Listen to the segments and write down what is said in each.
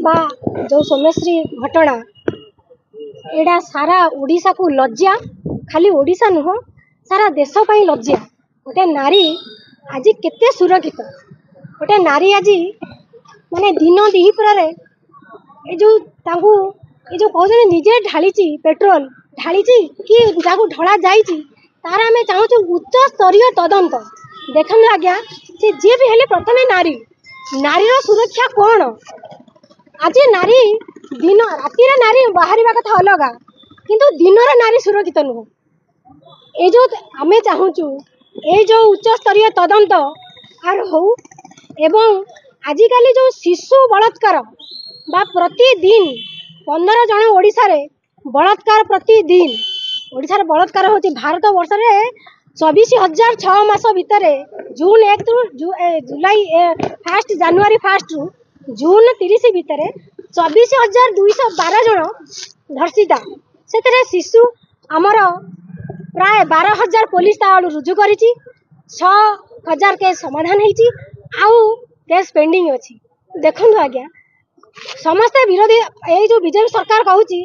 बा जो सोमेश्री घटना एडा सारा ओडिशा को लज्जा खाली ओडिशा नुह सारा देश पर लज्जा। गोटे नारी आज केते सुरक्षित गोटे नारी आज माने दिन दिहिपुर ये जो कहते निजे ढाली पेट्रोल ढाली कि जहाँ ढला जाइए तार आम चाहूँ उच्च स्तरीय तदंत देखन आज्ञा से जी भी हेले प्रथम नारी नारीर सुरक्षा कौन आज नारी दिन राति नारी बाहर कथा अलग किंतु दिन नारी सुरक्षित नुह ये जो आम चाहूँ ये जो उच्च स्तरीय तदंत आर हो एवं आजिकल जो शिशु बलात्कार बा प्रतिदिन 15 जन ओडिशा रे बलात्कार प्रतिदिन ओडिशा रे बलात्कार होची भारत वर्ष रे 24,000 6 मास भितर जून 1 रु जुलाई 1 जनवरी 1 रु जून 30 भितर 24,212 जन धर्षिता से शिशु आमर प्राय 12,000 पुलिस तालू रुजु करिछि 6,000 केस समाधान होइछि आउ केस पेंडिंग अछि। देखंतु आज्ञा समस्त विरोधी ये जो बीजेपी सरकार कहूची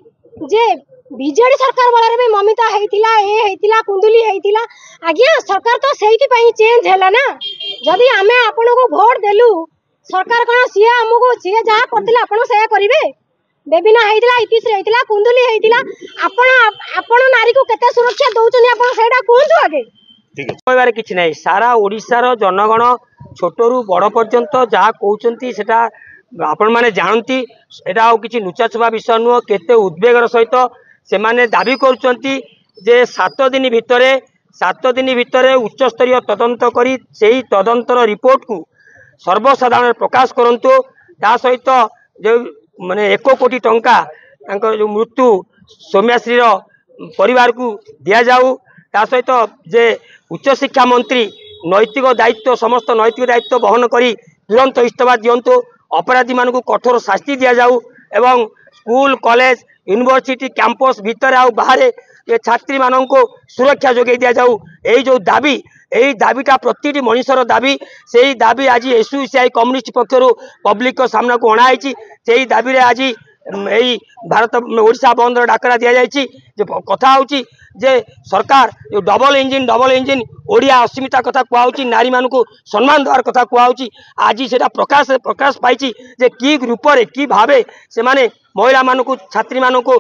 जे बीजेडी सरकार वाला भी ममिता हेतिला ए हेतिला कुंदुली हेतिला आज्ञा सरकार तो सेहिति पई चेंज हैला ना जदी आमे आपन को वोट देलु सरकार कोन सिया हमको सिया जहा करथिला आपन सेया करिवे बेबिना हेतिला इतिश्री हेतिला कुंदुली हेतिला आपन आपन नारी को केते सुरक्षा दउचनी आपन सेडा कोहंतु आगे ठीक है कहबार किछ नै सारा ओडिसा रो जनगण छोटरू बड़ पर्यंत जहा कहउचंती सेटा आपण माने जानती एटा आ किछि लुचा छुपा विषय नुह केते उद्वेगर सहित से माने दाबी करुचंती जे 7 दिन भितरे उच्च स्तरीय तदंत करी सेही तदंतर रिपोर्ट को सर्वसाधारण प्रकाश करंतु ता सहित जो माने 1 कोटी टंका तांकर जो मृत्यु सौम्याश्री परिवार को दिया जाऊ ता सहित जे उच्च शिक्षा मंत्री नैतिक दायित्व समस्त नैतिक दायित्व बहन करी तुरंत इस्तीफा दियंतु अपराधी मान को कठोर शास्ति दिया जाऊ एवं स्कूल कॉलेज यूनिवर्सिटी कैंपस भितर आ बाहर ये छात्री मानन को सुरक्षा जोगे दिया जाऊ यही जो दाबी यही दाबीटा प्रति मनीषर दाबी से ही दाबी आज एसयूसीआई कम्युनिस्ट पक्षर पब्लिक सामना को अणाई से दाबी आज यही भारत ओडिशा बंद डाकरा दि जाए कथा होची जे सरकार जो डबल इंजिन ओडिया अस्मिता कथा कहूँ नारी मान को सम्मान देवार कथा कहूँ आज से प्रकाश पाई जे कि रूप कि भाव से माने महिला मान को छात्री मान को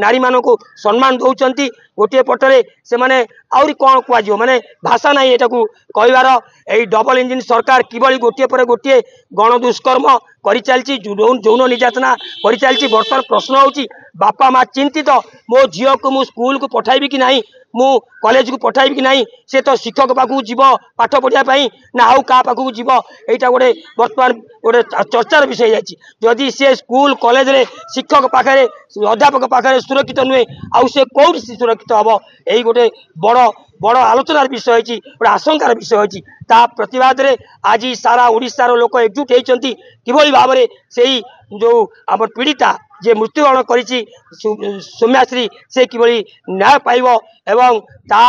नारी मान को सम्मान दौरान गोटे पटरे से माने आउरी कौन कह माने भाषा ना यहाँ कहबार यही डबल इंजिन सरकार किभली गोटे पर गोटे गण दुष्कर्म कर चलती यौन निर्यातना कर चलती बर्तमान प्रश्न होची बापा माँ चिंतित मो झील को मु स्कूल को पठाइबी कि नहीं मु कॉलेज को पठाइबी कि नहीं से तो शिक्षक पाखु जीव पाठ पढ़ाई ना आउ क्या पाखु जीव यहाँ गोटे बर्तमान गोटे चर्चार विषय जाती सी स्कूल कॉलेज रे शिक्षक पाखे अध्यापक पाखे सुरक्षित नुहे आउ से कौटी सुरक्षित हम यही गोटे बड़ बड़ आलोचनार विषय होती गोटे आशंकार विषय होती प्रतिवाद रे आज सारा ओडिशार लोक एकजुट होती किभली भाव में से जो आम पीड़िता जे मृत्युवरण करिछि सौम्याश्री से किभली न्याय पाइब एवं ता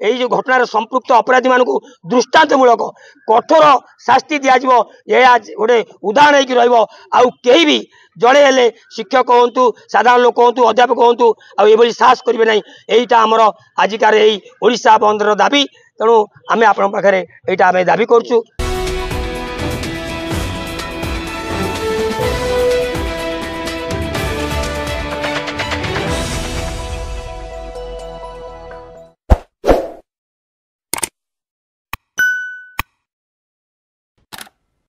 यही जो घटनार संपृक्त अपराधी मान को दृष्टांतमूलक कठोर शास्ति दिज्व ये आज गोटे उदाहरण हो आउ कहीं भी जड़े हेले शिक्षक हूँ साधारण लोक हूँ अध्यापक हूँ आभली साहस करेंगे ना यहीटा आमर आजिकार यही ओडिशा बंदर दाबी तेणु आम आपण पाखे यहाँ दाबी करुँ।